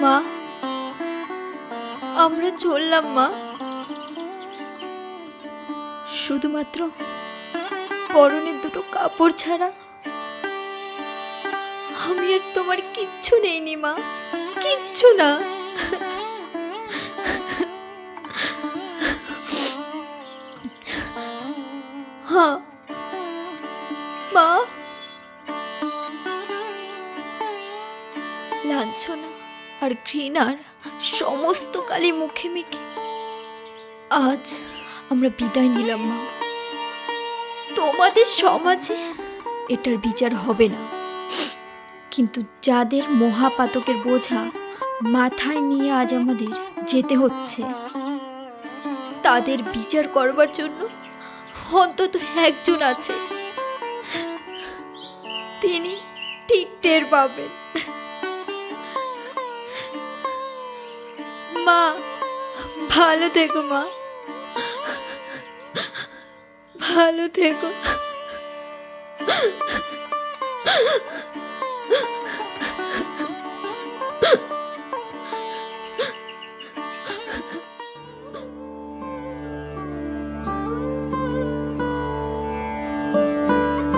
মা, আমরা চললাম মা। শুধুমাত্র পরনের দুটো কাপড় ছাড়া আমি আর তোমার কিচ্ছু নেইনি মা, কিচ্ছু না। হ্যাঁ মা, লাঞ্ছনা আর ঘৃণার সমস্ত কালি মুখে মেখে আজ আমরা বিদায় নিলাম মা। তোমাদের সমাজে এটার বিচার হবে না, কিন্তু যাদের মহাপাতকের বোঝা মাথায় নিয়ে আজ আমাদের যেতে হচ্ছে, তাদের বিচার করবার জন্য অন্তত একজন আছে। তিনি ঠিক টের পাবেন। মা, ভালো থেকো মা, ভালো থেকো।